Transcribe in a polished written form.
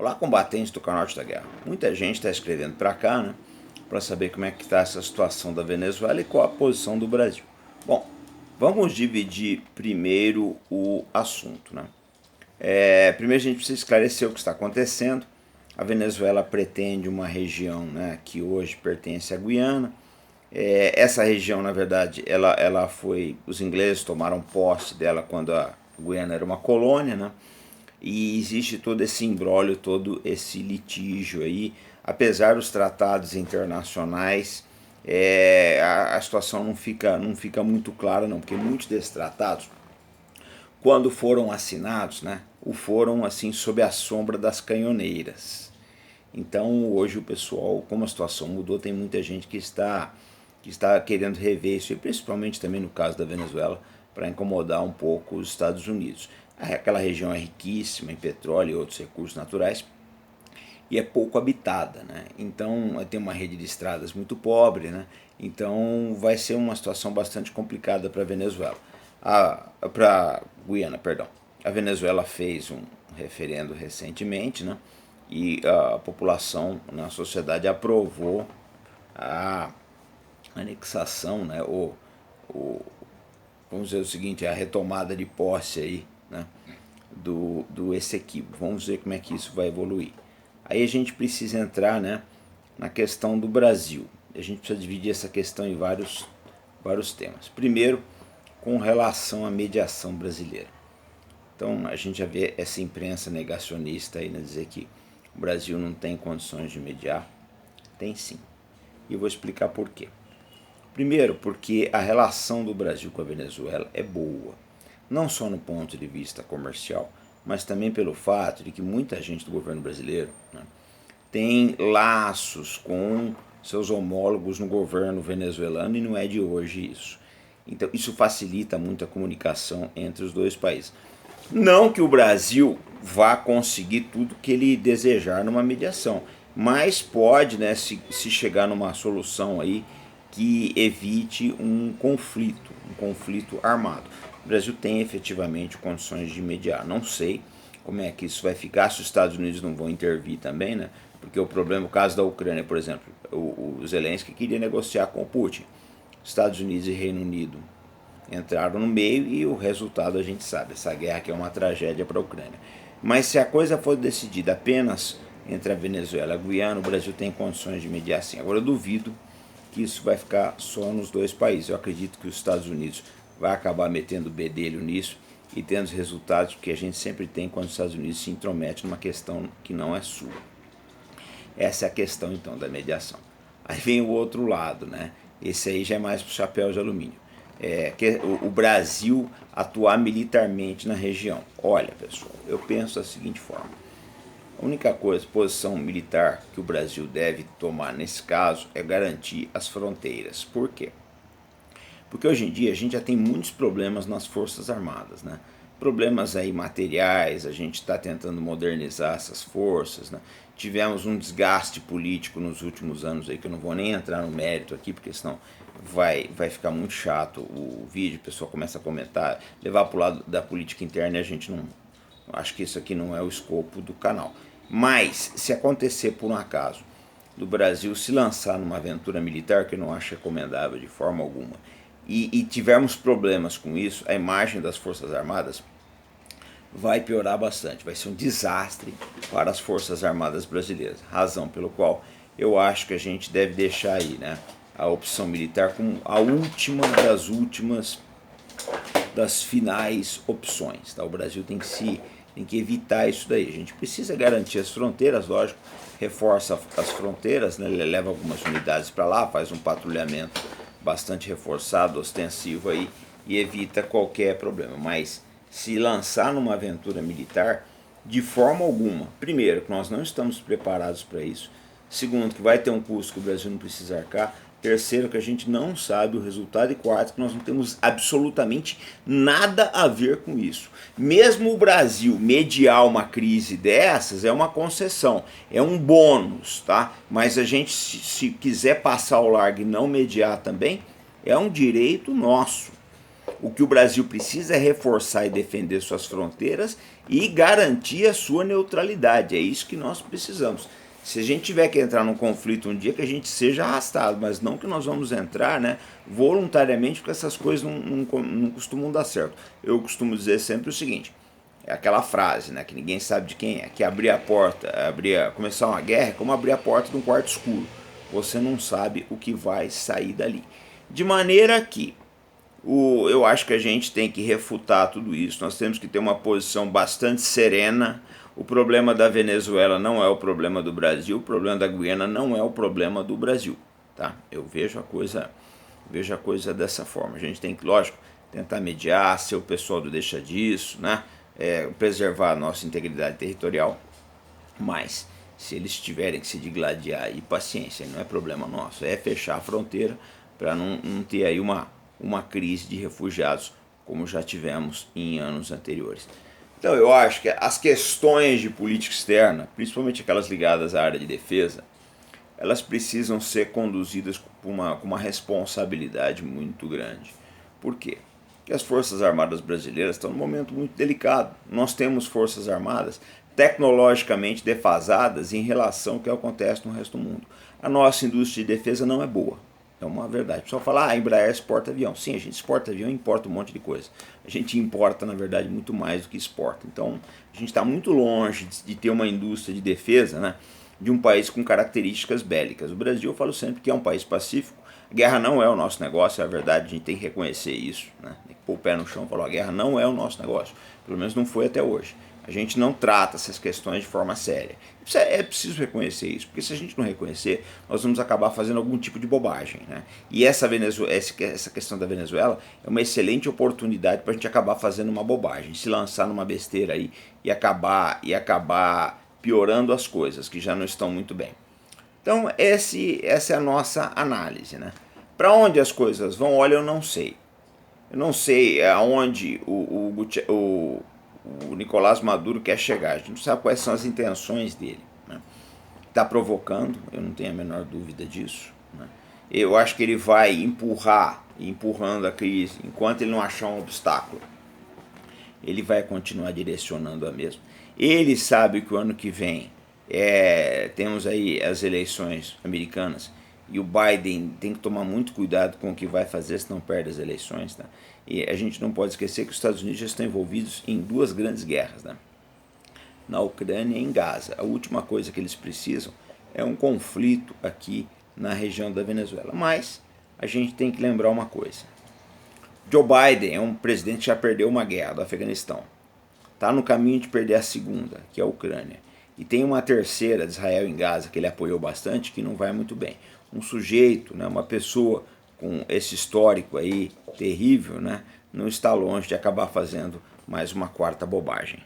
Olá, combatentes do Norte da Guerra. Muita gente está escrevendo para cá, né, para saber como é que está essa situação da Venezuela e qual a posição do Brasil. Bom, vamos dividir primeiro o assunto, né? Primeiro a gente precisa esclarecer o que está acontecendo. A Venezuela pretende uma região, né, que hoje pertence à Guiana. Essa região, na verdade, ela foi, os ingleses tomaram posse dela quando a Guiana era uma colônia, né? E existe todo esse imbróglio, todo esse litígio aí, apesar dos tratados internacionais, a situação não fica muito clara não, porque muitos desses tratados, quando foram assinados, né, o foram assim sob a sombra das canhoneiras. Então hoje o pessoal, como a situação mudou, tem muita gente que está querendo rever isso, e principalmente também no caso da Venezuela, para incomodar um pouco os Estados Unidos. Aquela região é riquíssima em petróleo e outros recursos naturais e é pouco habitada, né? Então tem uma rede de estradas muito pobre, né? Então vai ser uma situação bastante complicada para a Venezuela, para Guiana, perdão. A Venezuela fez um referendo recentemente, né? E a população, na sociedade, aprovou a anexação, né? Vamos dizer o seguinte, a retomada de posse aí, né, do Essequibo. Vamos ver como é que isso vai evoluir. Aí a gente precisa entrar, né, na questão do Brasil. A gente precisa dividir essa questão em vários temas. Primeiro, com relação à mediação brasileira. Então a gente já vê essa imprensa negacionista aí, né, dizer que o Brasil não tem condições de mediar. Tem sim. E eu vou explicar por quê. Primeiro, porque a relação do Brasil com a Venezuela é boa, não só no ponto de vista comercial, mas também pelo fato de que muita gente do governo brasileiro, né, tem laços com seus homólogos no governo venezuelano, e não é de hoje isso. Então isso facilita muito a comunicação entre os dois países. Não que o Brasil vá conseguir tudo que ele desejar numa mediação, mas pode, né, se chegar numa solução aí que evite um conflito armado. O Brasil tem efetivamente condições de mediar. Não sei como é que isso vai ficar, se os Estados Unidos não vão intervir também, né? Porque o problema, o caso da Ucrânia, por exemplo, o Zelensky queria negociar com o Putin. Estados Unidos e Reino Unido entraram no meio e o resultado a gente sabe, essa guerra que é uma tragédia para a Ucrânia. Mas se a coisa for decidida apenas entre a Venezuela e a Guiana, o Brasil tem condições de mediar sim. Agora eu duvido que isso vai ficar só nos dois países. Eu acredito que os Estados Unidos vai acabar metendo bedelho nisso e tendo os resultados que a gente sempre tem quando os Estados Unidos se intrometem numa questão que não é sua. Essa é a questão então da mediação. Aí vem o outro lado, né? Esse aí já é mais para o chapéu de alumínio. Que o Brasil atuar militarmente na região. Olha, pessoal, eu penso da seguinte forma. A única posição militar que o Brasil deve tomar nesse caso é garantir as fronteiras. Por quê? Porque hoje em dia a gente já tem muitos problemas nas Forças Armadas, né? Problemas aí materiais, a gente está tentando modernizar essas forças, né? Tivemos um desgaste político nos últimos anos aí, que eu não vou nem entrar no mérito aqui, porque senão vai ficar muito chato o vídeo, o pessoal começa a comentar, levar para o lado da política interna, e a gente não... Acho que isso aqui não é o escopo do canal. Mas, se acontecer por um acaso do Brasil se lançar numa aventura militar, que eu não acho recomendável de forma alguma, e tivermos problemas com isso, a imagem das Forças Armadas vai piorar bastante, vai ser um desastre para as Forças Armadas brasileiras, razão pelo qual eu acho que a gente deve deixar aí, né, a opção militar como a última das finais opções, tá? O Brasil tem que evitar isso daí. A gente precisa garantir as fronteiras, lógico, reforça as fronteiras, né? Leva algumas unidades para lá, faz um patrulhamento bastante reforçado, ostensivo aí, e evita qualquer problema. Mas se lançar numa aventura militar, de forma alguma, primeiro, que nós não estamos preparados para isso, segundo, que vai ter um custo que o Brasil não precisa arcar, terceiro, que a gente não sabe o resultado, e quarto, que nós não temos absolutamente nada a ver com isso. Mesmo o Brasil mediar uma crise dessas é uma concessão, é um bônus, tá? Mas a gente, se quiser passar ao largo e não mediar também, é um direito nosso. O que o Brasil precisa é reforçar e defender suas fronteiras e garantir a sua neutralidade. É isso que nós precisamos. Se a gente tiver que entrar num conflito um dia, que a gente seja arrastado, mas não que nós vamos entrar, né, voluntariamente, porque essas coisas não costumam dar certo. Eu costumo dizer sempre o seguinte, é aquela frase, né, que ninguém sabe de quem é, que abrir a porta, começar uma guerra é como abrir a porta de um quarto escuro. Você não sabe o que vai sair dali. De maneira que eu acho que a gente tem que refutar tudo isso, nós temos que ter uma posição bastante serena. O problema da Venezuela não é o problema do Brasil, o problema da Guiana não é o problema do Brasil. Tá? Eu vejo a coisa dessa forma. A gente tem que, lógico, tentar mediar, ser o pessoal do deixa disso, né? Preservar a nossa integridade territorial, mas se eles tiverem que se digladiar, e paciência, não é problema nosso, é fechar a fronteira para não ter aí uma crise de refugiados como já tivemos em anos anteriores. Então eu acho que as questões de política externa, principalmente aquelas ligadas à área de defesa, elas precisam ser conduzidas com uma responsabilidade muito grande. Por quê? Porque as Forças Armadas brasileiras estão num momento muito delicado. Nós temos Forças Armadas tecnologicamente defasadas em relação ao que acontece no resto do mundo. A nossa indústria de defesa não é boa. É uma verdade. O pessoal fala, a Embraer exporta avião. Sim, a gente exporta avião e importa um monte de coisa. A gente importa, na verdade, muito mais do que exporta. Então, a gente está muito longe de ter uma indústria de defesa, né, de um país com características bélicas. O Brasil, eu falo sempre que é um país pacífico. A guerra não é o nosso negócio, é a verdade, a gente tem que reconhecer isso, né? Tem que pôr o pé no chão e falar, a guerra não é o nosso negócio. Pelo menos não foi até hoje. A gente não trata essas questões de forma séria. É preciso reconhecer isso, porque se a gente não reconhecer, nós vamos acabar fazendo algum tipo de bobagem, né? E essa questão da Venezuela é uma excelente oportunidade para a gente acabar fazendo uma bobagem, se lançar numa besteira aí e acabar piorando as coisas, que já não estão muito bem. Então essa é a nossa análise, né? Para onde as coisas vão, olha, eu não sei. Eu não sei aonde o Nicolás Maduro quer chegar. A gente não sabe quais são as intenções dele, né? Está provocando, eu não tenho a menor dúvida disso, né? Eu acho que ele vai empurrando a crise, enquanto ele não achar um obstáculo. Ele vai continuar direcionando a mesma. Ele sabe que o ano que vem temos aí as eleições americanas e o Biden tem que tomar muito cuidado com o que vai fazer, senão perde as eleições, né? E a gente não pode esquecer que os Estados Unidos já estão envolvidos em duas grandes guerras, né? Na Ucrânia e em Gaza. A última coisa que eles precisam é um conflito aqui na região da Venezuela. Mas a gente tem que lembrar uma coisa. Joe Biden é um presidente que já perdeu uma guerra do Afeganistão. Está no caminho de perder a segunda, que é a Ucrânia. E tem uma terceira de Israel em Gaza, que ele apoiou bastante, que não vai muito bem. Um sujeito, né, uma pessoa com esse histórico aí terrível, né, não está longe de acabar fazendo mais uma quarta bobagem.